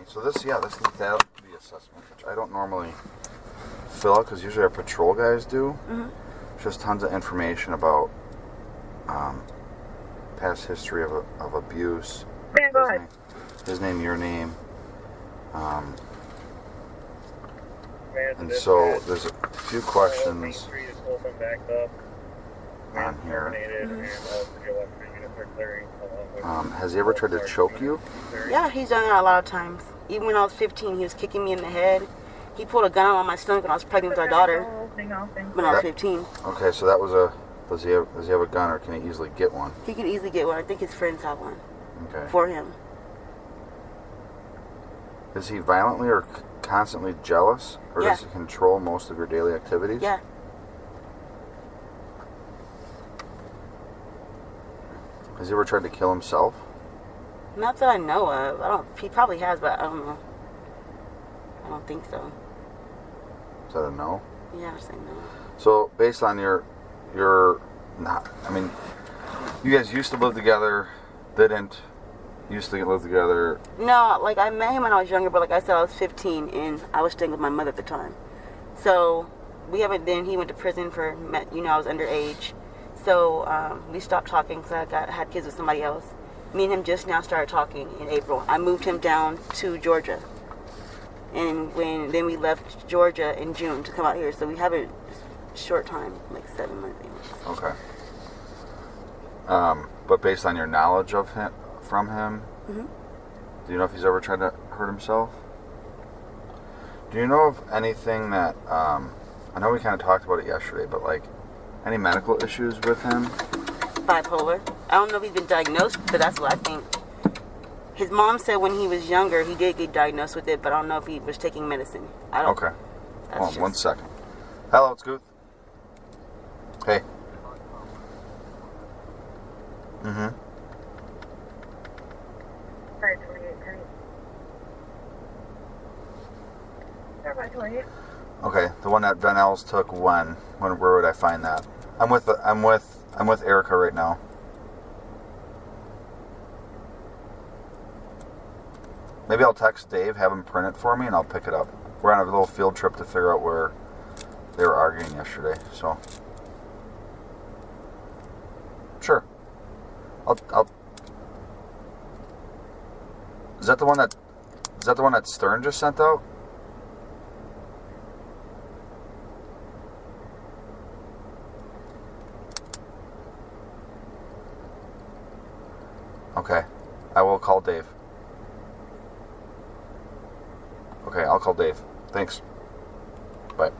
So this lethality assessment, which I don't normally fill out because usually our patrol guys do. Mm-hmm. Just tons of information about past history of abuse. Yeah, go ahead. His name, your name. And so there's a few questions on here. Has he ever tried to choke you? Yeah, he's done that a lot of times. Even when I was 15, he was kicking me in the head. He pulled a gun on my stomach when I was pregnant with our daughter when I was 15. Okay, so that was a... Does he have a gun, or can he easily get one? He can easily get one. I think his friends have one. Okay. For him. Is he violently or constantly jealous? Or Yeah. does he control most of your daily activities? Yeah. Has he ever tried to kill himself? Not that I know of. He probably has, but I don't know. I don't think so. Is that a no? Yeah, I'm saying no. So, based on you guys used to live together, used to live together. No, like I met him when I was younger, but like I said, I was 15 and I was staying with my mother at the time. So he went to prison for, I was underage. So we stopped talking because I had kids with somebody else. Me and him just now started talking in April. I moved him down to Georgia. And then we left Georgia in June to come out here. So we have a short time, like 7 months. Okay. But based on your knowledge of him, from him, mm-hmm. Do you know if he's ever tried to hurt himself? Do you know of anything that, I know we kind of talked about it yesterday, but like, any medical issues with him? Bipolar. I don't know if he's been diagnosed, but that's what I think. His mom said when he was younger, he did get diagnosed with it, but I don't know if he was taking medicine. Okay. Hold on 1 second. Hello, it's Guth. Hey. Mm-hmm. 28. Okay, the one that Van Els took when? Where would I find that? I'm with Erika right now. Maybe I'll text Dave, have him print it for me, and I'll pick it up. We're on a little field trip to figure out where they were arguing yesterday. So, sure. I'll. Is that the one that Stern just sent out? Okay, I will call Dave. Okay, I'll call Dave. Thanks. Bye.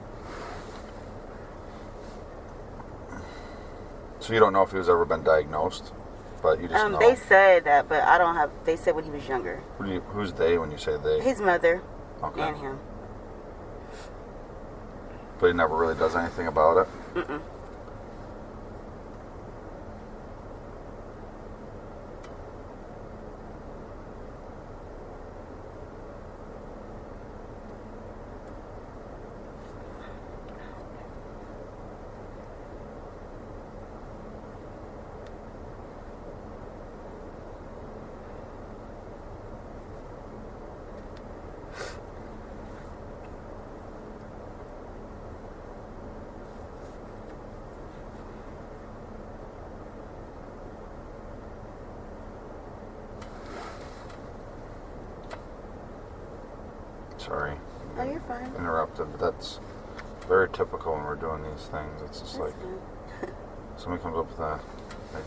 So you don't know if he was ever been diagnosed, but you just know. They said that, but I don't have. They said when he was younger. Who's they when you say they? His mother. Okay. And him. But he never really does anything about it? Mm-mm. Sorry. Oh, you're fine. Interrupted, but that's very typical when we're doing these things. It's just That's like fine. somebody comes up with an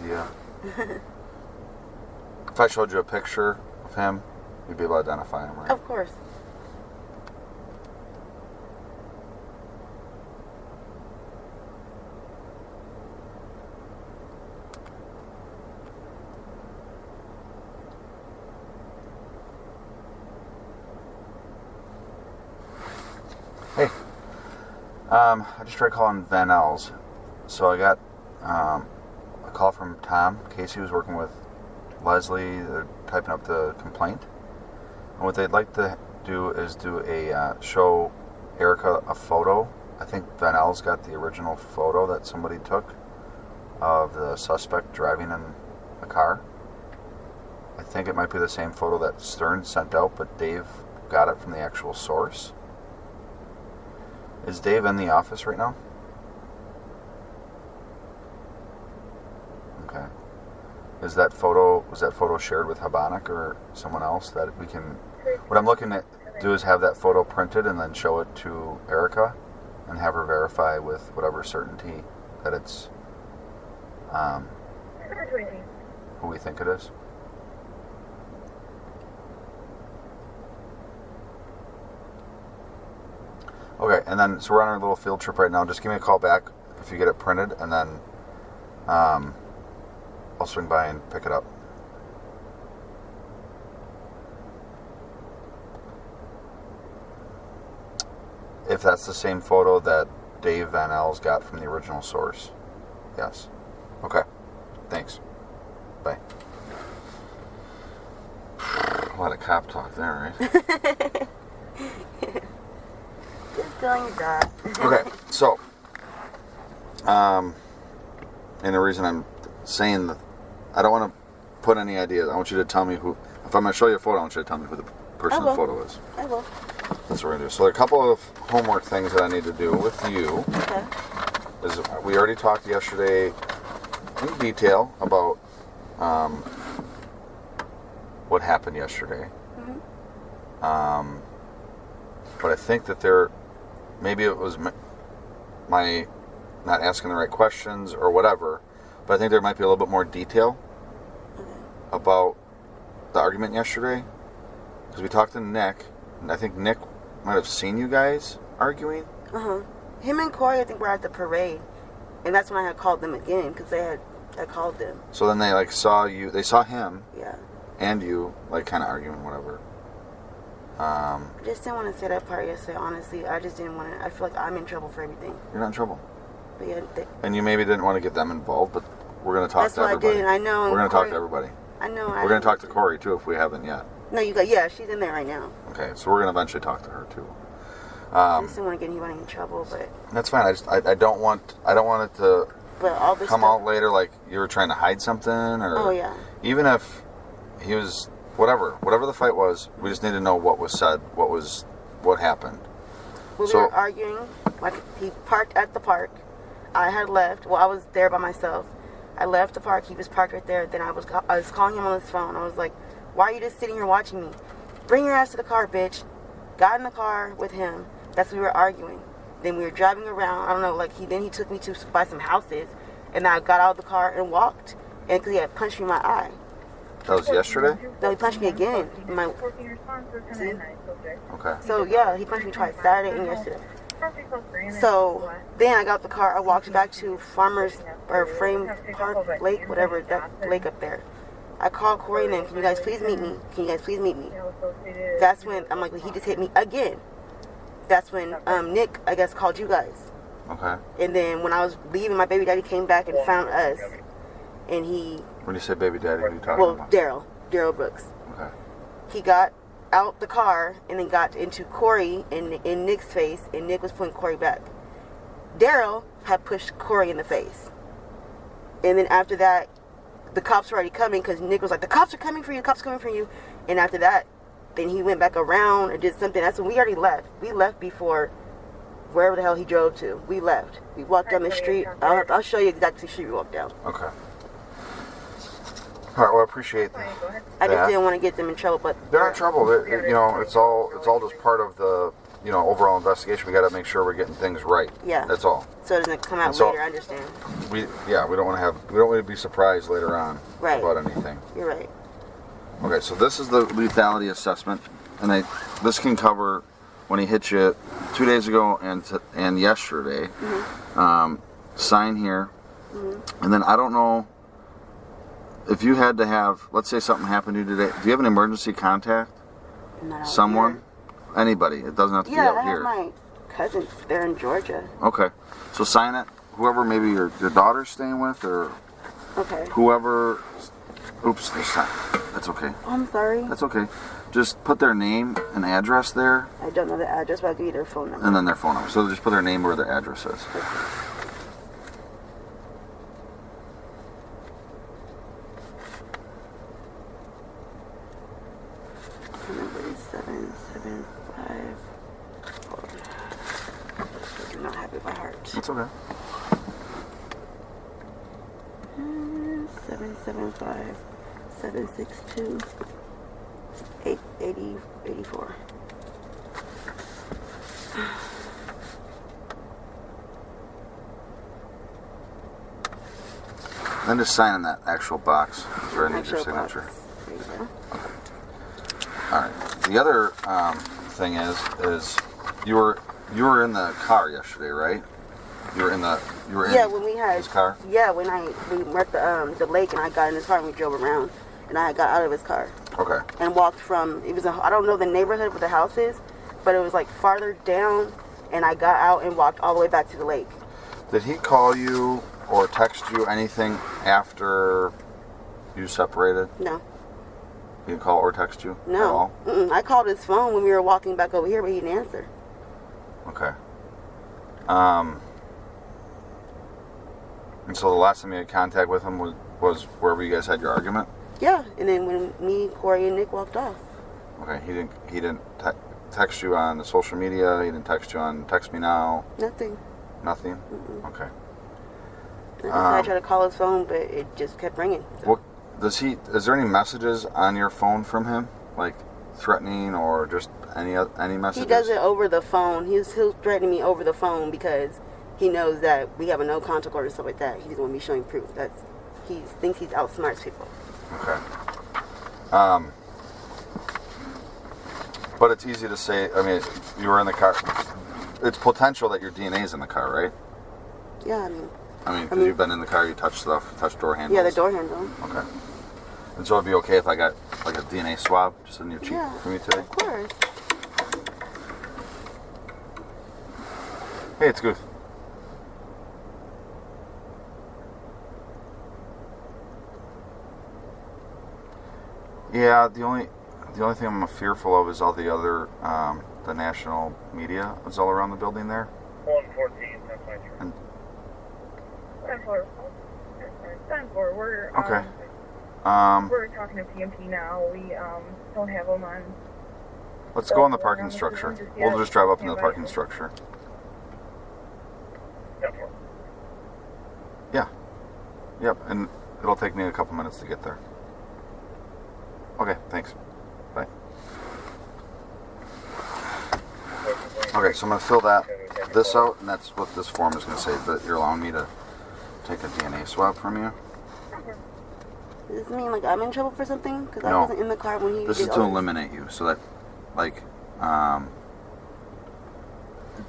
idea. If I showed you a picture of him, you'd be able to identify him, right? Of course. Hey, I just tried calling Van Els. So I got a call from Tom. Casey was working with Leslie. They're typing up the complaint. And what they'd like to do is show Erika a photo. I think Van Els got the original photo that somebody took of the suspect driving in a car. I think it might be the same photo that Stern sent out, but Dave got it from the actual source. Is Dave in the office right now? Okay. Was that photo shared with Habonic or someone else that we can... What I'm looking to do is have that photo printed and then show it to Erika and have her verify with whatever certainty that it's who we think it is. Okay, and then, so we're on our little field trip right now. Just give me a call back if you get it printed, and then I'll swing by and pick it up. If that's the same photo that Dave Van L's got from the original source. Yes. Okay. Thanks. Bye. A lot of cop talk there, right? Just doing your job. Okay, so, and the reason I'm saying that I don't want to put any ideas. I want you to tell me who. If I'm going to show you a photo, I want you to tell me who the person in the photo is. I will. That's what we're going to do. So there are a couple of homework things that I need to do with you. Okay. We already talked yesterday in detail about what happened yesterday. Mm-hmm. But I think that maybe it was my not asking the right questions or whatever, but I think there might be a little bit more detail about the argument yesterday. Because we talked to Nick, and I think Nick might have seen you guys arguing. Him and Corey, I think, were at the parade, and that's when I had called them again, because I called them. So then they saw you. They saw him. Yeah. And you kind of arguing, whatever. I just didn't want to say that part yesterday. Honestly, I just didn't want to. I feel like I'm in trouble for everything. You're not in trouble. But yeah. And you maybe didn't want to get them involved, but we're going to talk to everybody. That's what I did. I know. We're going to talk to everybody. I know. We're going to talk to Corey too if we haven't yet. No, yeah, she's in there right now. Okay, so we're going to eventually talk to her too. I just didn't want to get anybody in trouble, but that's fine. I don't want it to come out later like you were trying to hide something or. Oh yeah. Even if he was whatever the fight was, we just need to know what was said, what happened. We were arguing. Like he parked at the park. I had left. Well, I was there by myself. I left the park. He was parked right there. Then I was calling him on his phone. I was like, "Why are you just sitting here watching me? Bring your ass to the car, bitch." Got in the car with him. That's when we were arguing. Then we were driving around. I don't know. Then he took me to buy some houses, and I got out of the car and walked. And because he had punched me in my eye. That was yesterday? No, he punched me again. See? Okay. So yeah, he punched me twice, Saturday and yesterday. So then I got out the car. I walked back to Frame Park Lake, whatever that lake up there. I called Corey and them. Can you guys please meet me? Can you guys please meet me? That's when I'm like, well, he just hit me again. That's when Nick, I guess, called you guys. Okay. And then when I was leaving, my baby daddy came back and found us. And he... When you say baby daddy, who are you talking about? Darrel Brooks. Okay. He got out the car and then got into Corey in Nick's face, and Nick was pulling Corey back. Darrell had pushed Corey in the face. And then after that, the cops were already coming because Nick was like, the cops are coming for you, the cops are coming for you. And after that, then he went back around or did something. That's when we already left. We left before wherever the hell he drove to. We left. We walked down the street. I'll show you exactly the street we walked down. Okay. All right. Well, I appreciate that. I just didn't want to get them in trouble, but they're in trouble. It's all just part of the overall investigation. We got to make sure we're getting things right. Yeah. That's all. So it doesn't come out later. I understand. We don't want to be surprised later on about anything. You're right. Okay, so this is the lethality assessment, and this can cover when he hit you 2 days ago and yesterday. Mm-hmm. Sign here, and then I don't know if you had to have, let's say something happened to you today. Do you have an emergency contact? Not someone, here. Anybody? It doesn't have to be out here. Yeah, I have my cousins. They're in Georgia. Okay, so sign it. Whoever maybe your daughter's staying with, or whoever. Oops, that's okay. Oh, I'm sorry. That's okay. Just put their name and address there. I don't know the address, but I'll give you their phone number. And then their phone number. So just put their name where their address is. Okay. Number is 774. That's okay. 775 762 84. Then just sign in that actual box where I need your Actual box. signature. There you go. All right. The other thing is you were in the car yesterday, right? You were in When we had his car. Yeah, when we were at the lake and I got in his car and we drove around and I got out of his car. Okay. And walked from I don't know the neighborhood where the house is, but it was like farther down, and I got out and walked all the way back to the lake. Did he call you or text you anything after you separated? No. He didn't call or text you? No. At all? I called his phone when we were walking back over here, but he didn't answer. Okay. And so the last time you had contact with him was wherever you guys had your argument? Yeah, and then when me, Corey, and Nick walked off. Okay, he didn't text you on the social media. He didn't text you on Text Me Now. Nothing. Nothing. Mm-mm. Okay. I tried to call his phone, but it just kept ringing. So. What does he? Is there any messages on your phone from him, like threatening or just any messages? He does it over the phone. He'll threaten me over the phone because he knows that we have a no contact order and stuff like that. He's going to be showing proof. He thinks he's outsmarts people. Okay. But it's easy to say. I mean, you were in the car. It's potential that your DNA is in the car, right? Yeah, I mean, because you've been in the car, you touched stuff, you touched door handles. Yeah, the door handle. Okay. And so it'd be okay if I got like a DNA swab just in your cheek from you today? Of course. Hey, it's good. Yeah, the only thing I'm fearful of is all the other the national media is all around the building there. 114, that's my turn. And 10-4, we're okay. We're talking to PMP now. We don't have them on. Let's go on the parking structure. We'll just drive up into the parking structure. 10-4. Yeah. Yep, and it'll take me a couple minutes to get there. Okay, thanks. Bye. Okay, so I'm going to fill this out, and that's what this form is going to say, that you're allowing me to take a DNA swab from you. Does this mean like I'm in trouble for something? Because I No. wasn't in the car when he This did is to all this. eliminate you, so that, like,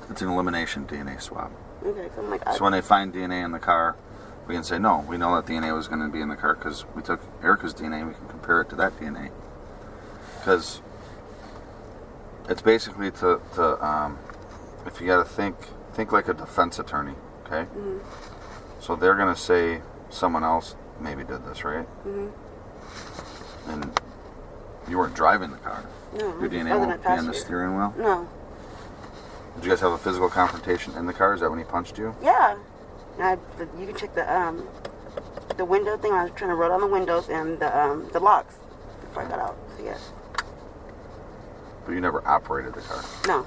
it's an elimination DNA swab. Okay, so I'm like, So when they find DNA in the car, we can say, no, we know that DNA was going to be in the car because we took Erika's DNA and we can compare it to that DNA. Because it's basically to if you got to think like a defense attorney, okay? Mm-hmm. So they're going to say someone else maybe did this, right? Mm-hmm. And you weren't driving the car. No, Your DNA I wasn't won't a be on the passenger. steering wheel? No. Did you guys have a physical confrontation in the car? Is that when he punched you? Yeah. You can check the window thing. I was trying to roll down the windows and the locks before I got out. So yes. But you never operated the car. No.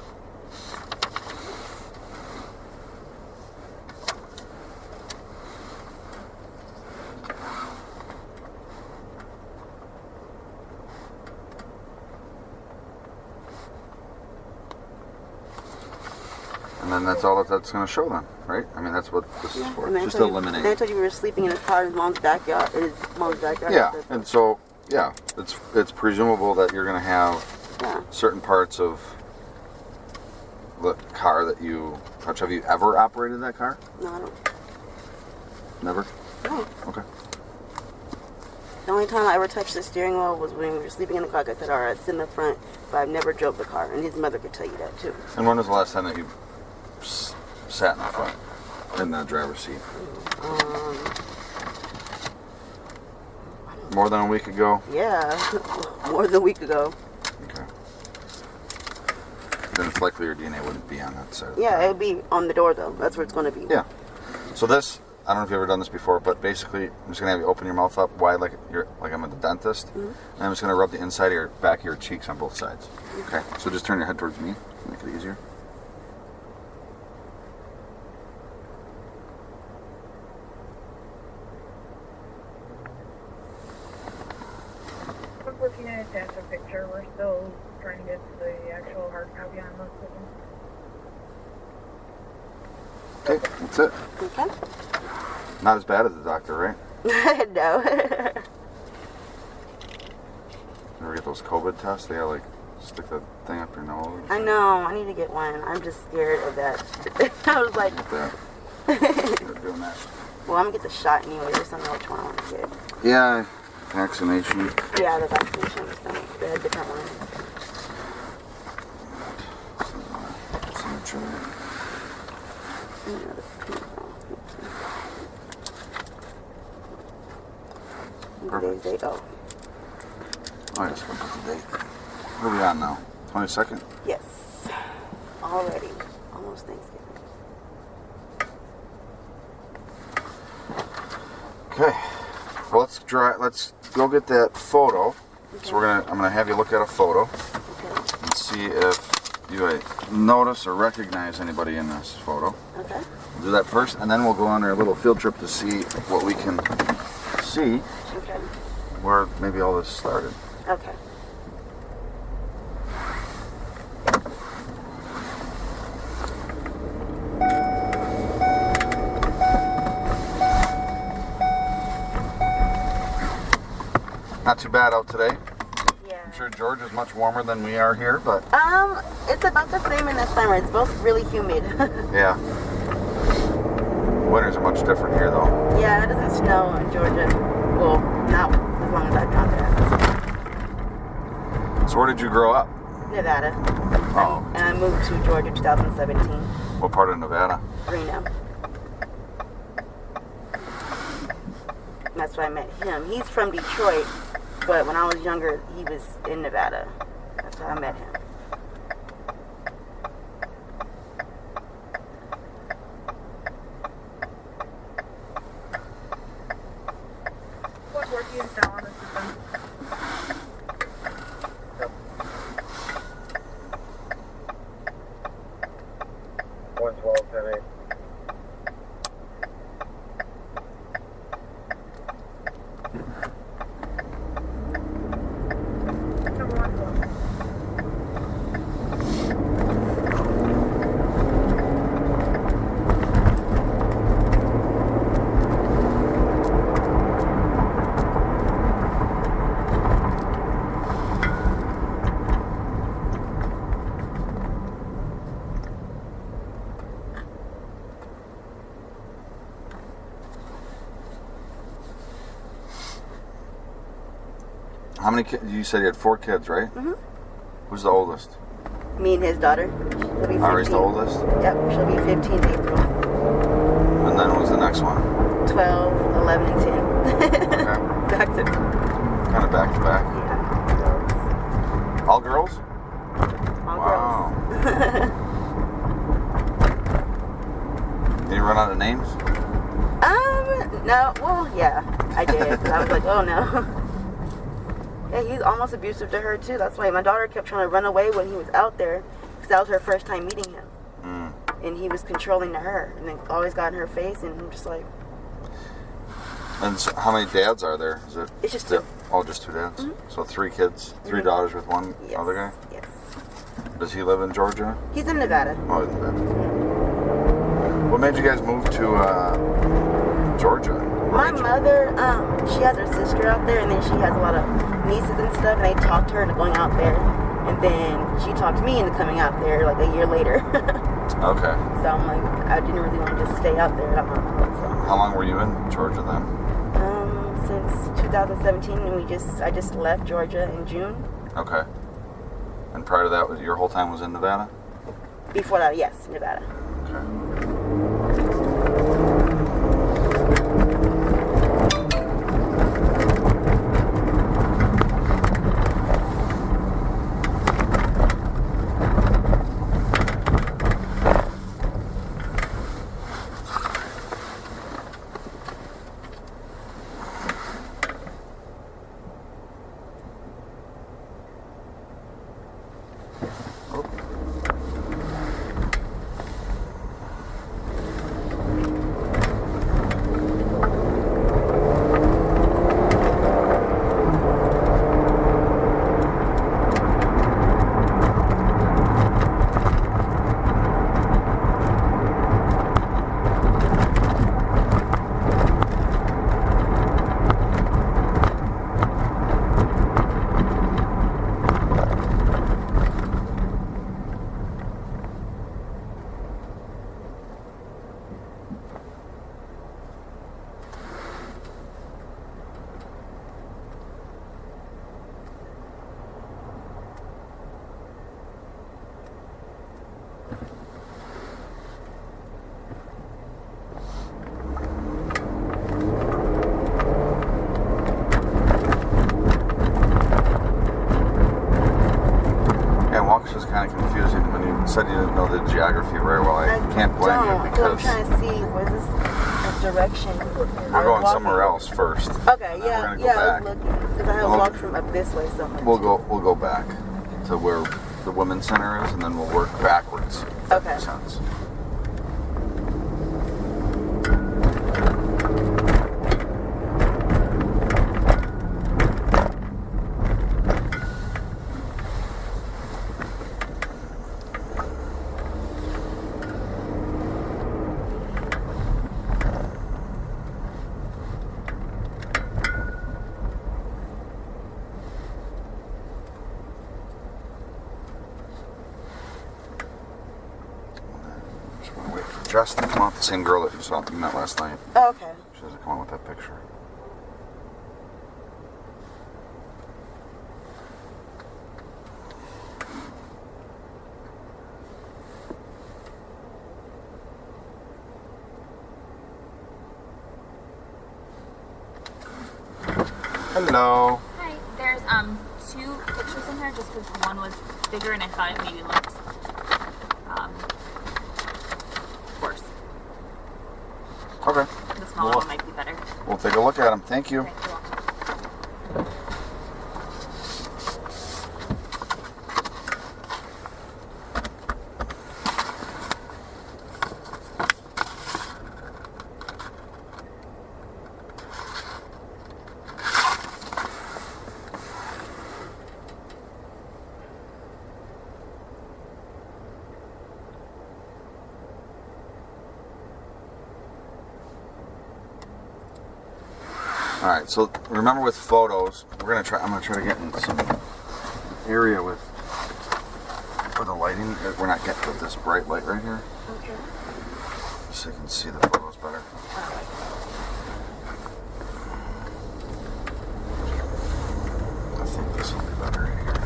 And then that's all that's going to show then, right? I mean, that's what this is for. And Just to eliminate. They told you we were sleeping in his car in his mom's backyard. Yeah, and so, yeah, it's presumable that you're going to have certain parts of the car that you touch. Have you ever operated that car? No, I don't. Never? No. Okay. The only time I ever touched the steering wheel was when we were sleeping in the car. Like I said, all right, it's in the front, but I've never drove the car, and his mother could tell you that too. And when was the last time that you sat in the front, in the driver's seat? More than a week ago? Yeah, more than a week ago. Okay. Then it's likely your DNA wouldn't be on that side. Yeah, it would be on the door though. That's where it's going to be. Yeah. So this, I don't know if you've ever done this before, but basically, I'm just gonna have you open your mouth up wide, like I'm at the dentist, and I'm just gonna rub the inside of your back of your cheeks on both sides. Okay. So just turn your head towards me, make it easier. looking at attach a picture. We're still trying to get the actual hard copy on most of them. Okay, that's it. Okay. Not as bad as the doctor, right? No. Ever get those COVID tests? They gotta like stick that thing up your nose. I know. I need to get one. I'm just scared of that. I was like, Get that. They're doing that. well, I'm gonna get the shot anyway. Just don't know which one I want to get. Yeah, vaccination. Yeah, the vaccination or something. They had different ones. Perfect. Oh, I just looked at the date. What are we on now? 22nd? yes. Already. Almost Thanksgiving. Okay. Well, let's go get that photo. Okay. So I'm gonna have you look at a photo Okay. and see if you notice or recognize anybody in this photo. Okay. We'll do that first, and then we'll go on our little field trip to see what we can see Okay. where maybe all this started. Okay. Not too bad out today. Yeah. I'm sure Georgia's much warmer than we are here, but It's about the same in the summer. It's both really humid. yeah. Winters are much different here, though. Yeah, it doesn't snow in Georgia. Well, not as long as I've gone there. So where did you grow up? Nevada. Oh. And I moved to Georgia 2017. What part of Nevada? Reno. That's where I met him. He's from Detroit, but when I was younger, he was in Nevada. That's where I met him. What work is now on the system? Yep. 112, 10-8. How many kids? You said you had 4 kids, right? Mm-hmm. Who's the oldest? Me and his daughter. She'll be 15. Ari's the oldest? Yep, she'll be 15 in April. And then who's the next one? 12, 11, and 10. Okay. Back to Kind of back to back. yeah. All girls? All Wow. Did you run out of names? girls. No. Well, yeah, I did. I was like, oh no. Yeah, he's almost abusive to her too. That's why my daughter kept trying to run away when he was out there, because that was her first time meeting him. And he was controlling to her, and then always got in her face, and I'm just like. And so how many dads are there? Is it? It's just 2. Oh, just 2 dads. Mm-hmm. So 3 kids, 3 Mhm. daughters with one Yes. other guy. Yes. Does he live in Georgia? He's in Nevada. Oh, he's in Nevada. What made you guys move to Georgia? My mother, she has her sister out there, and then she has a lot of nieces and stuff, and they talked her into going out there. And then she talked me into coming out there like a year later. Okay. So I'm like, I didn't really want to just stay out there. How long were you in Georgia then? Since 2017, and I just left Georgia in June. Okay. And prior to that, your whole time was in Nevada? Before that, yes, Nevada. Okay. said you didn't know the geography very well. I can't blame you because I'm trying to see where's this direction. we're going somewhere else first. Okay, We're yeah, gonna go yeah. I back. was looking because I had walked from up this way so much. We'll go back to where the women's center is, and then we'll work backwards. If that makes sense. Jess to come out, the same girl that you met last night. Oh, okay. She doesn't come out with that picture. Hello. Hi. There's 2 pictures in here just because one was bigger and I thought it maybe looked worse. Okay. The smaller one might be better. We'll take a look at them. Thank you. Okay, you're welcome. All right. So remember, with photos, I'm gonna try to get in some area with where the lighting. We're not getting with this bright light right here, Okay. so you can see the photos better. I think this will be better right here.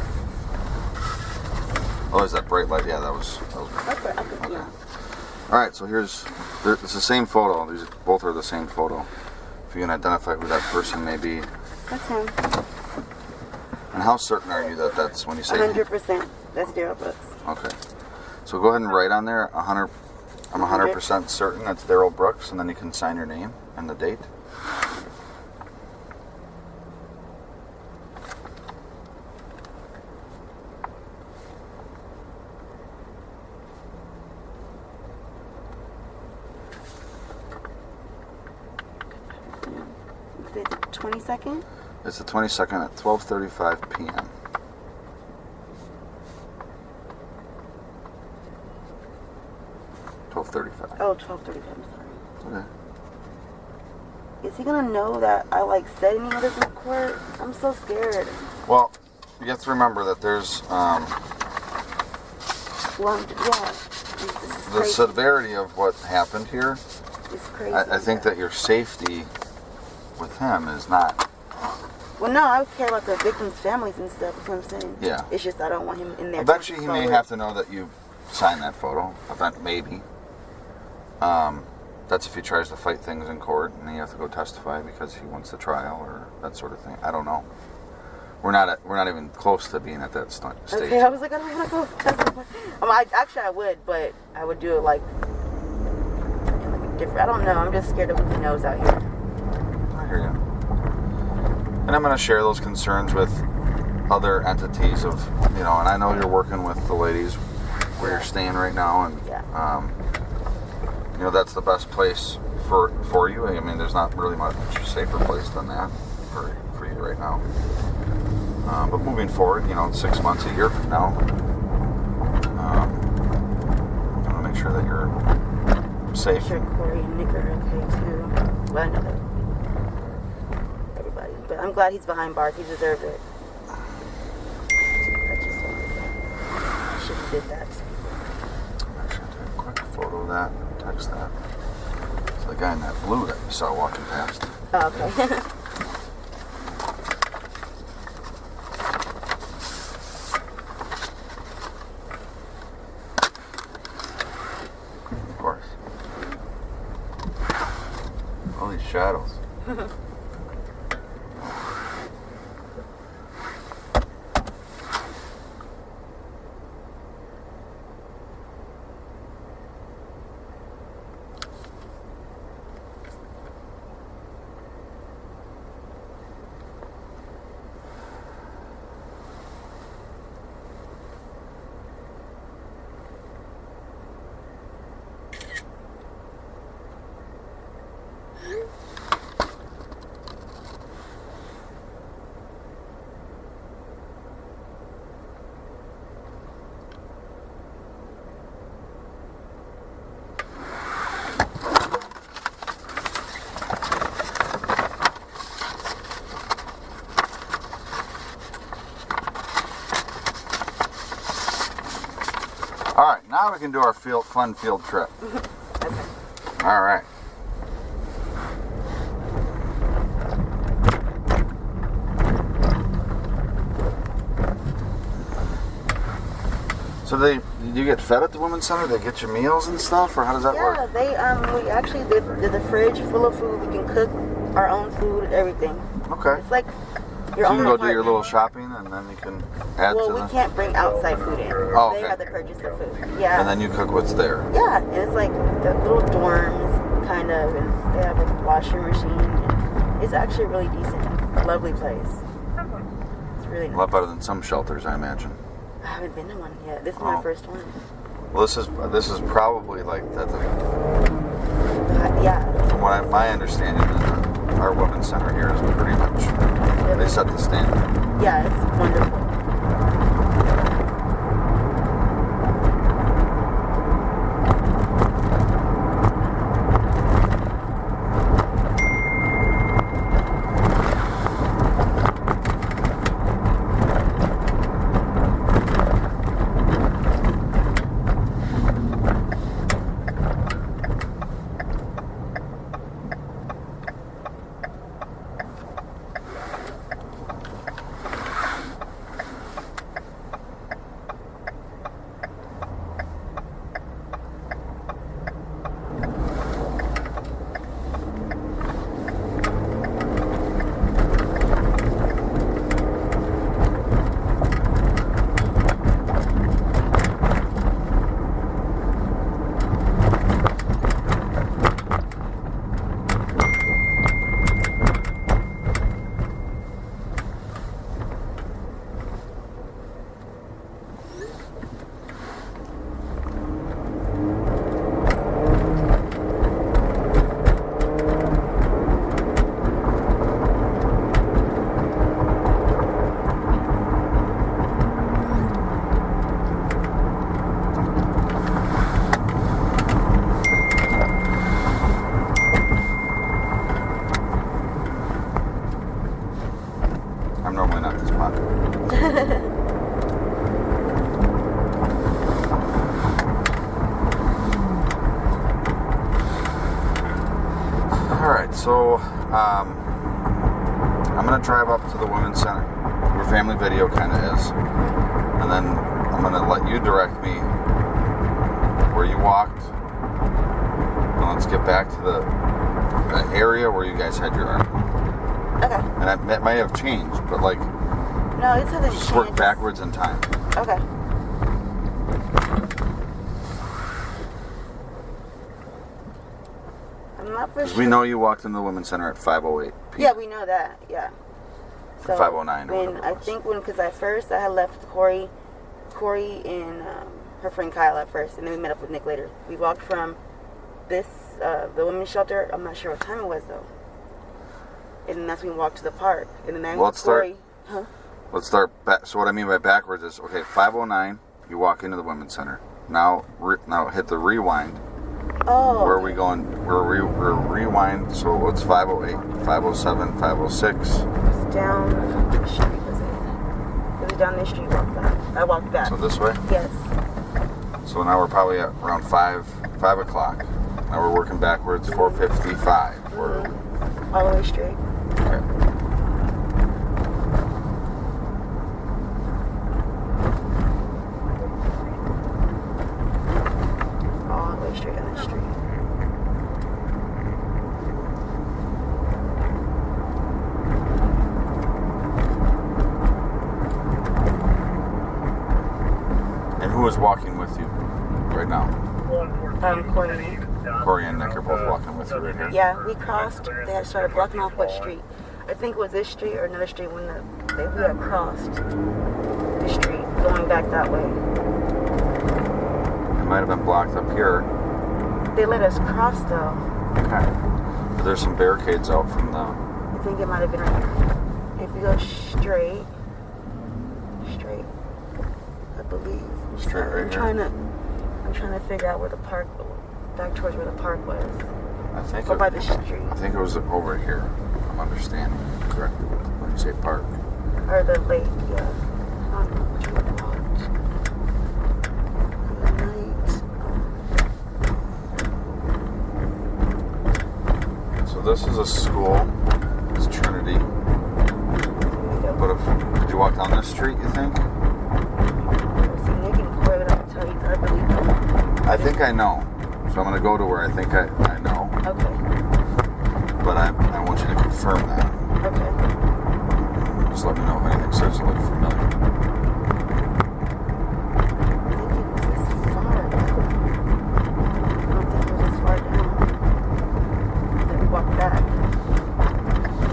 Oh, there's that bright light. Yeah, that was. Okay. Yeah. All right, so it's the same photo. These both are the same photo. If you can identify who that person may be. That's him. And how certain are you that that's when you say? 100%. That's Darrel Brooks. Okay. So go ahead and write on there 100. I'm 100% certain that's Darrel Brooks, and then you can sign your name and the date. Today's the 22nd. It's the 22nd at 12:35 p.m. Oh, 12:35. 12:35. I'm sorry. Okay. Is he gonna know that I said any of this in court? I'm so scared. Well, you have to remember that there's Well, yeah. the severity of what happened here. It's crazy. I think that your safety with him is not. Well, no, I care about the victims' families and stuff. That's what I'm saying. Yeah. It's just I don't want him in there. Eventually, he may have to know that you signed that photo. Maybe. That's if he tries to fight things in court, and you have to go testify because he wants the trial or that sort of thing. I don't know. We're not even close to being at that stage. Okay, I was like, I don't want to go testify. Actually, I would, but I would do it in a different. I don't know. I'm just scared of who he knows out here. I hear you. And I'm going to share those concerns with other entities of, and I know you're working with the ladies where you're staying right now, and that's the best place for you. I mean, there's not really much safer place than that for you right now. But moving forward, 6 months, a year from now, I'm going to make sure that you're safe. I'm sure Corey and Nick are okay too. Well, I know that. Everybody. But I'm glad he's behind bars. He deserved it. I should have did that. I should take a quick photo of that, text that. It's the guy in that blue that you saw walking past. Oh, okay. Of course. All these shadows. now we can do our fun field trip. Okay. All right. So do you get fed at the Women's Center? They get your meals and stuff, or how does that work? Yeah, we actually there's a fridge full of food. We can cook our own food, everything. Okay. It's like So your you own can go do apartment. your little shopping, and then you can add Well, to we the... can't bring outside food in. Oh, okay. They have to purchase the food. Yeah. And then you cook what's there. Yeah, and it's like the little dorms, kind of, and they have a washer machine. And it's actually a really decent, lovely place. It's really nice. A lot better than some shelters, I imagine. I haven't been to one yet. This is my first one. Well, this is probably like that. Yeah. From what my understanding, our Women's Center here is pretty much they set the standard. Yeah, it's wonderful. I'm normally not this popular. Alright, so I'm going to drive up to the Women's Center, where Family Video kind of is. And then I'm going to let you direct me where you walked. And let's get back to the area where you guys had your argument. Okay. And it might have changed, but like, No, it hasn't just changed. work backwards in time. Okay. I'm not for Because sure. we know you walked in the Women's Center at 5:08 p.m. Yeah, we know that. Yeah. So 5:09 or when whatever I it was. think because I had left Corey and her friend Kyle at first, and then we met up with Nick later. We walked from the women's shelter. I'm not sure what time it was though. And then that's when we walked to the park. And then I Let's Corey. start. Let's start back. So what I mean by backwards is, okay, 5:09, you walk into the Women's Center. Now hit the rewind. Oh. Where are we going? We're rewind. So it's 5:08, 5:07, 5:06. It's down the street, was it? It was down this street. I walked back. So this way. Yes. So now we're probably at around 5 o'clock. Now we're working backwards. 4:55. All the way straight. Okay. All the way straight down the street. And who is walking with you right now? Corey. Corey and Nick are both walking with you right here. Yeah, we crossed. They had started blocking off what street? I think it was this street or another street when we had crossed the street going back that way. It might have been blocked up here. They let us cross though. Okay. But there's some barricades out from the... I think it might have been right here. If we go straight, I believe. Straight right I'm trying to figure out where the park, back towards where the park was. I think Or by the street. I think it was over here. I'm understanding correctly when you say park. Or the lake, yeah. I don't know which one it was. Good night. So this is a school. It's Trinity. But did you walk down this street, you think? I think I know. So I'm going to go to where I think I know. Okay. But I want you to confirm that. Okay. Just let me know if anything starts to look familiar.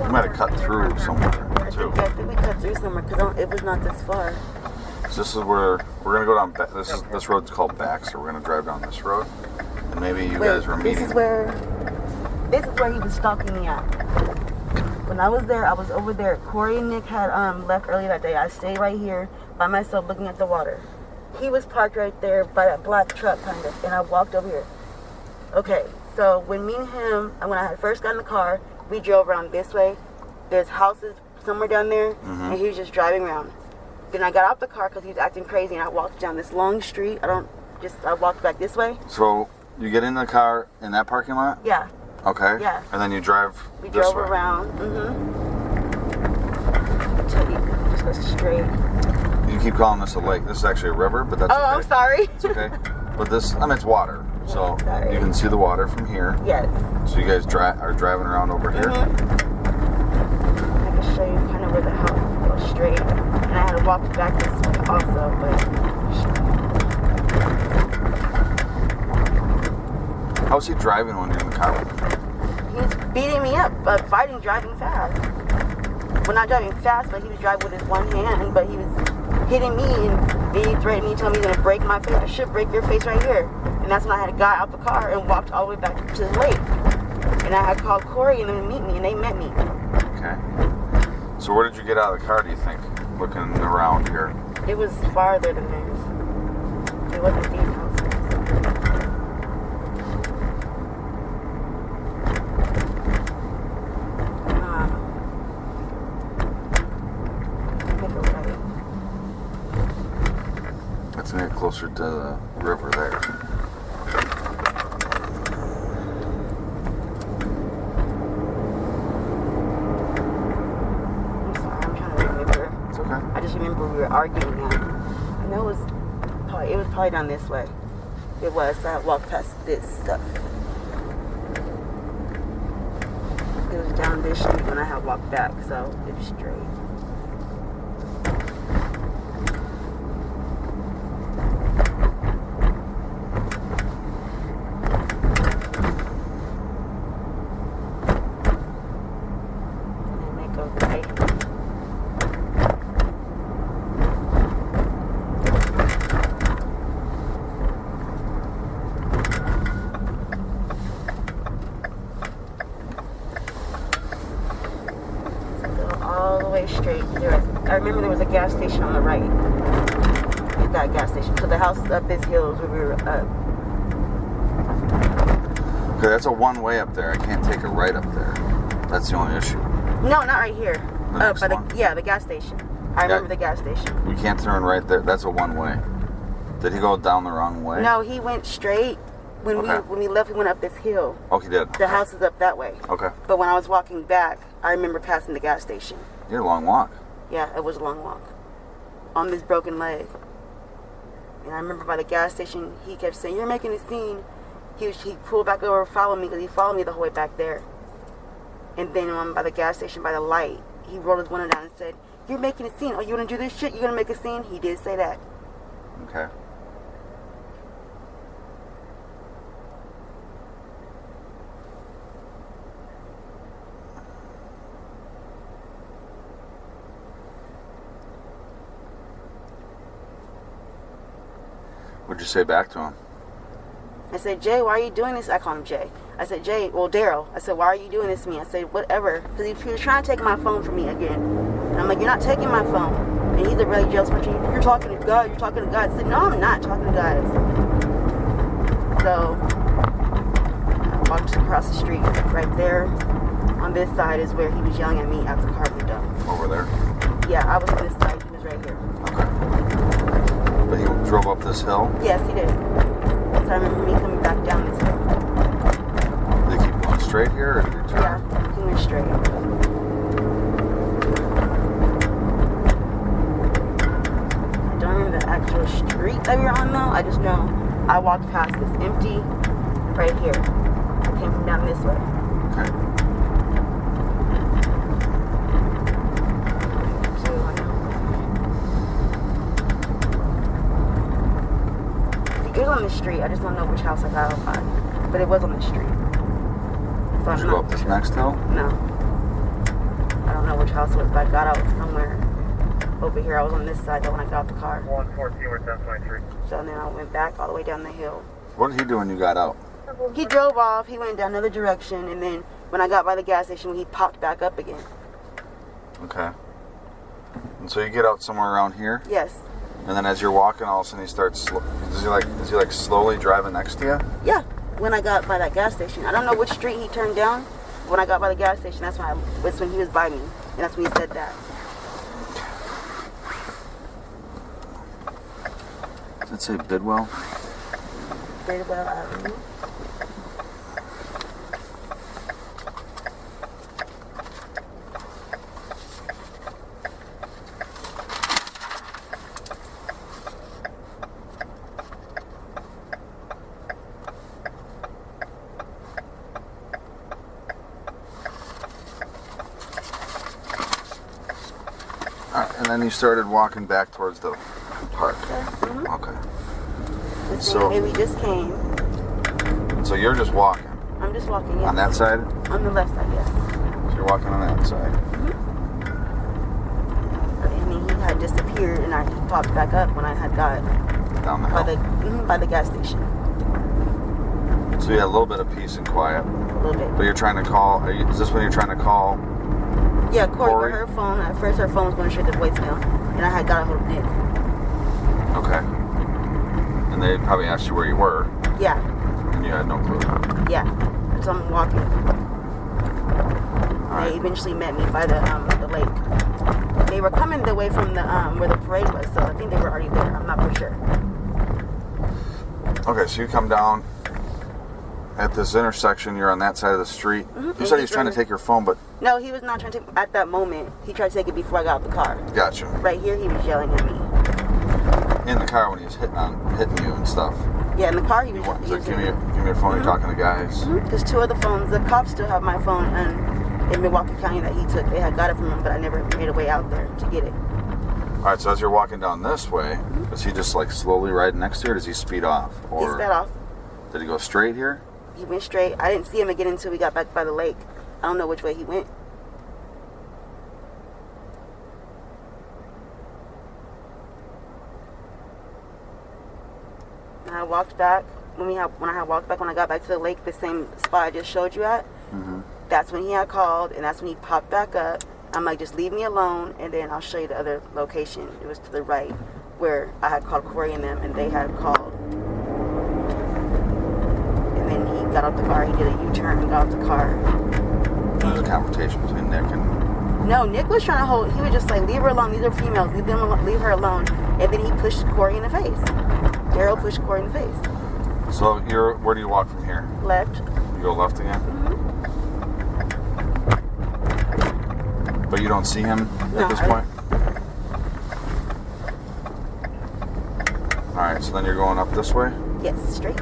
We might have cut through somewhere, too. I think we cut through somewhere because it was not this far. So this is where we're going to go down. This road's called Baxter. We're going to drive down this road. And maybe you guys were meeting. This is where he was stalking me at. When I was there, I was over there. Corey and Nick had left early that day. I stayed right here by myself looking at the water. He was parked right there by that black truck, kind of, and I walked over here. Okay, so when me and him, when I had first got in the car, we drove around this way. There's houses somewhere down there, and he was just driving around. Then I got out the car because he was acting crazy, and I walked down this long street. I walked back this way. So you get in the car in that parking lot? Yeah. Okay. Yeah. And then you drive We this drove way. around. Until you just go straight. You keep calling this a lake. This is actually a river, but that's okay. I'm sorry. It's okay. But this, it's water. So Sorry. you can see the water from here. Yes. So you guys are driving around over here? I can show you kind of where the house goes straight. And I had to walk back this way also, but... How's he driving when you're in the car with him? He was beating me up, fighting, driving fast. Well, not driving fast, but he was driving with his one hand, but he was hitting me and he threatened me, telling me he's going to break my face. I should break your face right here. And that's when I had got out the car and walked all the way back to the lake. And I had called Corey and them to meet me, and they met me. Okay. So where did you get out of the car, do you think? Looking around here. It was farther than theirs. It wasn't these houses. Let's get closer to the river there. I'm sorry, I'm trying to remember. It's okay. I just remember we were arguing now. I know it was probably down this way. It was. So I walked past this stuff. It was down this street when I had walked back, so it was straight. Straight. I remember there was a gas station on the right. That gas station. So the house is up this hill where we were up. Okay, that's a one-way up there. I can't take a right up there. That's the only issue. No, not right here. The next one? The gas station. I remember the gas station. We can't turn right there. That's a one-way. Did he go down the wrong way? No, he went straight. When we left, we went up this hill. Oh, he did. The house is up that way. Okay. But when I was walking back, I remember passing the gas station. You had a long walk. Yeah, it was a long walk. On this broken leg. And I remember by the gas station, he kept saying, "You're making a scene." He pulled back over and followed me because he followed me the whole way back there. And then by the gas station, by the light, he rolled his window down and said, "You're making a scene. Oh, you want to do this shit? You're going to make a scene?" He did say that. Okay. What'd you say back to him? I said, "Jay, why are you doing this?" I called him Jay. I said, "Jay, well, Darrell." I said, "Why are you doing this to me?" I said, "Whatever." Because he was trying to take my phone from me again. And I'm like, "You're not taking my phone." And he's a really jealous person. "You're talking to God. You're talking to God." I said, "No, I'm not talking to God." So I walked across the street. Right there on this side is where he was yelling at me after the car moved up. Over there? Yeah, I was on this side. He was right here. Okay. But he drove up this hill? Yes, he did. So I remember me coming back down this hill. They keep going straight. straight here, or did he turn? Yeah, he went straight. I don't remember the actual street that we were on, though. I just know I walked past this empty right here. I came from down this way. Okay. It was on the street. I just don't know which house I got out on. But it was on the street. So Did you go up this next hill? No. I don't know which house it was, but I got out somewhere over here. I was on this side though when I got out the car. 114, we're 1023. So then I went back all the way down the hill. What did he do when you got out? He drove off. He went down another direction. And then when I got by the gas station, he popped back up again. Okay. And so you get out somewhere around here? Yes. And then as you're walking, all of a sudden he starts. Is he like slowly driving next to you? Yeah. When I got by that gas station, I don't know which street he turned down. When I got by the gas station, that's when he was by me, and that's when he said that. Does it say Bidwell? Bidwell Avenue. And then you started walking back towards the park. Mm-hmm. Okay. The So- same way we just came. So you're just walking I'm just walking. Yeah. on that side? On the left side, yes. So you're walking on that side. And then he had disappeared, and he popped back up when I had got Down the hill. by the gas station. So you had a little bit of peace and quiet. A little bit. But you're trying to call. Is this when you're trying to call? Yeah, Corey, Corey? but her phone, at first her phone was going straight to voicemail, and I had got a hold of Nick. Okay. And they probably asked you where you were, Yeah, and you had no clue. yeah. So I'm walking. All right. They eventually met me by the lake. They were coming the way from the where the parade was, so I think they were already there. I'm not for sure. Okay, so you come down at this intersection. You're on that side of the street. Mm-hmm. You said he was trying to take your phone, but No, he was not trying to. At that moment, he tried to take it before I got out the car. gotcha. Right here, he was yelling at me. In the car when he was hitting you and stuff. Yeah, in the car, he You was. want, He so was give me your phone. You're talking to guys. There's two other phones. The cops still have my phone in Milwaukee County that he took. They had got it from him, but I never made a way out there to get it. All right. So as you're walking down this way, is he just like slowly riding next to you, or does he speed off? Or He sped off. did he go straight here? He went straight. I didn't see him again until we got back by the lake. I don't know which way he went. And I walked back. When I got back to the lake, the same spot I just showed you at, that's when he had called, and that's when he popped back up. I'm like, just leave me alone, and then I'll show you the other location. It was to the right, where I had called Corey and them, and they had called. And then he got out the car. He did a U-turn and got out the car. There was a confrontation between Nick and. No, Nick was trying to hold. He was just like, leave her alone. These are females. Leave her alone. And then he pushed Corey in the face. Darrell pushed Corey in the face. So where do you walk from here? Left. You go left again. But you don't see him at this point? Alright, so then you're going up this way? Yes, straight.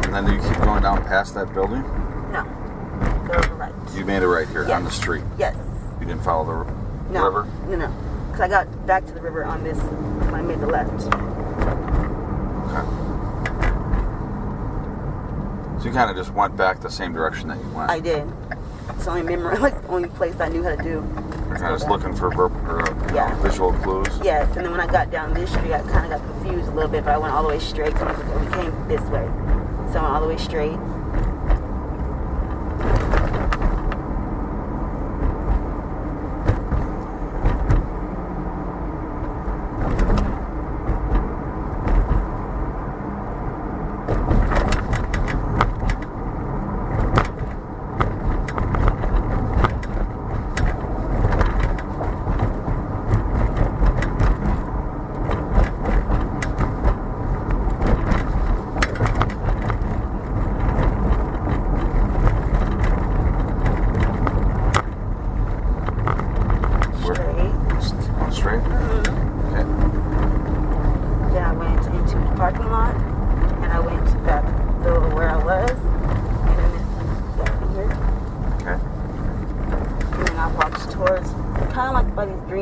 And then do you keep going down past that building? No. Go to the right. You made it right here Yes. on the street. Yes. You didn't follow the No. river? No. Because I got back to the river on this when I made the left. Okay. So you kind of just went back the same direction that you went. I did. It's the only memory, like the only place I knew how to do. You're kind of just looking for Yeah. visual clues. Yes, and then when I got down this street, I kind of got confused a little bit, but I went all the way straight. So we came this way. So I went all the way straight.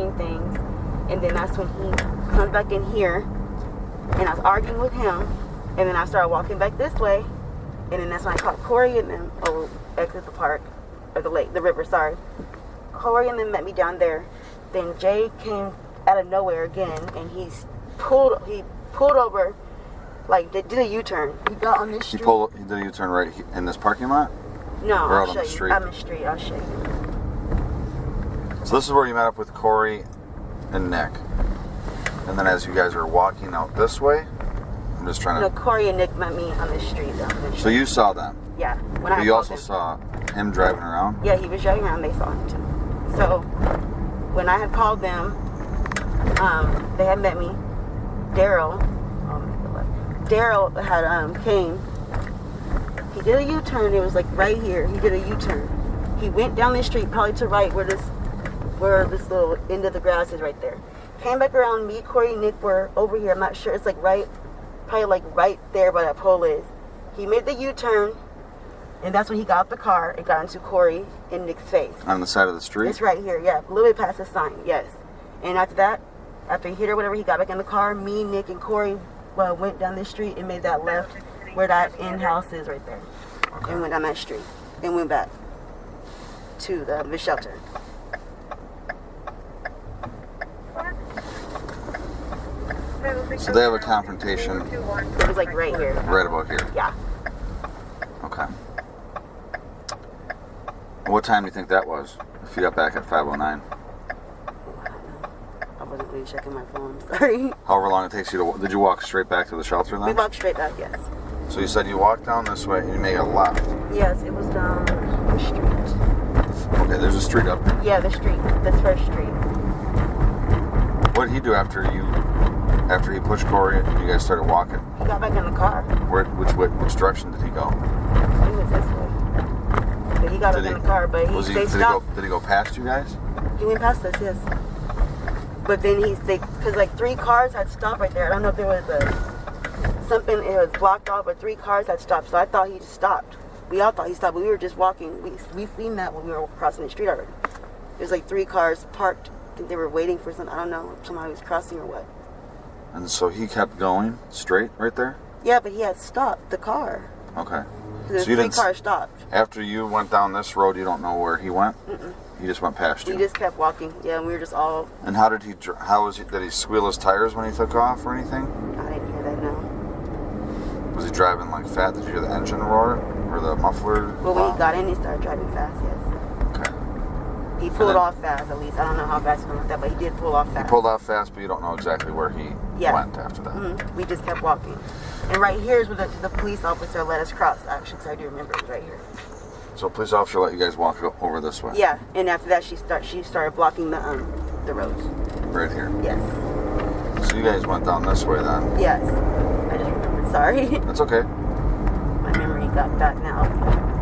doing things. And then that's when he comes back in here, and I was arguing with him, and then I started walking back this way, and then that's when I caught Corey and them exit the park, or the lake, the river, sorry. Corey and them met me down there. Then Jay came out of nowhere again, and he pulled over, like they did a U-turn. He got on this street. He did a U-turn right in this parking lot? No, or I'll out show on the you. street? I'm in the street. I'll show you. So this is where you met up with Corey and Nick. And then as you guys are walking out this way, I'm just trying to... No, Corey and Nick met me on the street. So you saw them? Yeah. But you also saw him driving around? Yeah, he was driving around. They saw him too. So when I had called them, they had met me. Darrell had came. He did a U-turn. It was like right here. He did a U-turn. He went down the street, probably to right where this little end of the grass is right there. Came back around. Me, Corey, and Nick were over here. I'm not sure. It's like probably like right there where that pole is. He made the U-turn, and that's when he got out the car and got into Corey and Nick's face. On the side of the street? It's right here, yeah. A little bit past the sign, yes. And after that, after he hit her, whatever, he got back in the car. Me, Nick, and Corey went down this street and made that left where that in-house is right there. Okay. And went down that street and went back to the shelter. So they have a confrontation. It was like right here. Right about here. Yeah. Okay. What time do you think that was? If you got back at 5:09. I wasn't really checking my phone. Sorry. However long it takes you to. Did you walk straight back to the shelter then? We walked straight back. Yes. So you said you walked down this way and you made a left. Yes, it was down the street. Okay, there's a street up there. Yeah, the street. This first street. What did he do after he pushed Corey and you guys started walking? He got back in the car. Which direction did he go? He was this way. But he got back in the car, but they stopped. Did he go past you guys? He went past us, yes. But then because like 3 cars had stopped right there. I don't know if there was something, it was blocked off, but 3 cars had stopped. So I thought he just stopped. We all thought he stopped, but we were just walking. We seen that when we were crossing the street already. There's like 3 cars parked. I think they were waiting for something. I don't know if somebody was crossing or what. And so he kept going straight right there? Yeah, but he had stopped the car. Okay. So 3 cars stopped. After you went down this road, you don't know where he went? Mm-mm. He just went past you? We just kept walking. Yeah, and we were just all... And did he squeal his tires when he took off or anything? I didn't hear that, no. Was he driving like fast? Did you hear the engine roar? Or the muffler? Well, when he got in, he started driving fast, yes. Okay. He pulled off fast, at least. I don't know how fast he went with that, but he did pull off fast. He pulled off fast, but you don't know exactly where he went after that. Mm-hmm. We just kept walking. And right here is where the police officer let us cross, actually, because I do remember it was right here. So a police officer let you guys walk over this way? Yeah, and after that, she started blocking the roads. Right here? Yes. So you guys went down this way then? Yes. I just remembered. Sorry. That's okay. My memory got back now.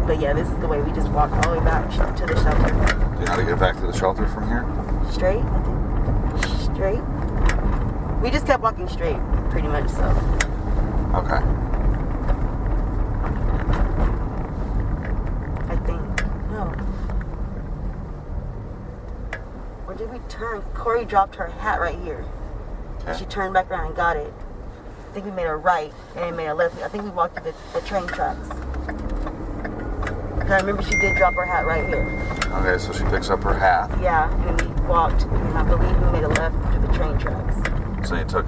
But yeah, this is the way we just walked all the way back to the shelter. Do you know how to get back to the shelter from here? Straight, I think. Straight. We just kept walking straight, pretty much, so. Okay. I think. No. Or did we turn? Corey dropped her hat right here. Okay. She turned back around and got it. I think we made a right and then made a left. I think we walked to the train tracks. I remember she did drop her hat right here. Okay, so she picks up her hat. Yeah, and then we walked, and I believe we made a left to the train tracks. So you took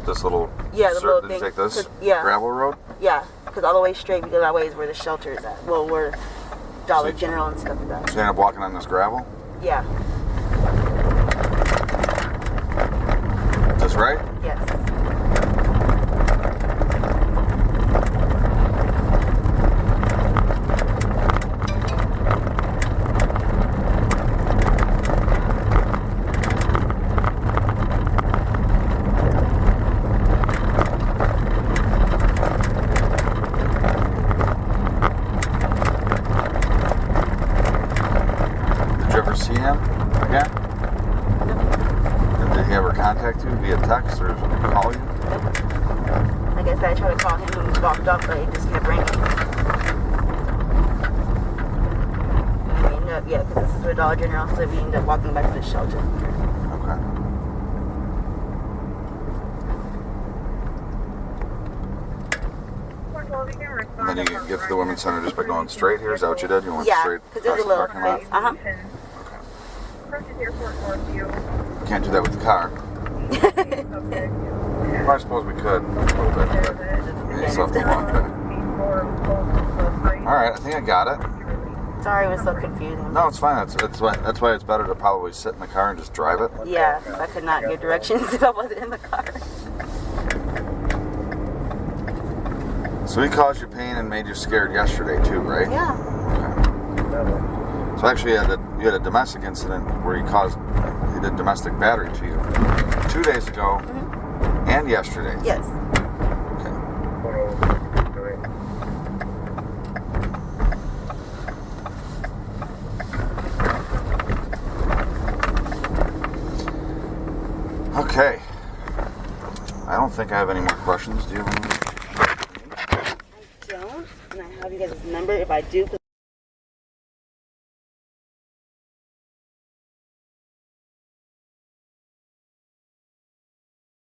this little... Yeah, the little thing. Did you take this yeah. gravel road? Yeah, because all the way straight, because that way is where the shelter is at. Well, where Dollar General and stuff is at. So you ended up walking on this gravel? Yeah. Is this right? Yes. See him again? And did he ever contact you via text or call you? Like I said, I tried to call him and we walked up, but he just kept ringing. And we ended up, because this is where Dollar General, so we ended up walking back to the shelter. you can get to the women's center just by going straight here? Is that what you did? You went Yeah, straight because there's a across the little parking lot? fence. Approaches Airport Northview. Can't do that with the car. Well, I suppose we could a little bit, but you still have to walk there. Alright, I think I got it. Sorry, it was so confusing. No, it's fine. That's why it's better to probably sit in the car and just drive it. Yeah, I could not give directions if I wasn't in the car. So he caused you pain and made you scared yesterday too, right? Yeah. Okay. So actually you had a domestic incident where he did domestic battery to you 2 days ago and yesterday. Yes. Okay. Okay. I don't think I have any more questions. Do you have any? I don't, and I have you guys' number if I do.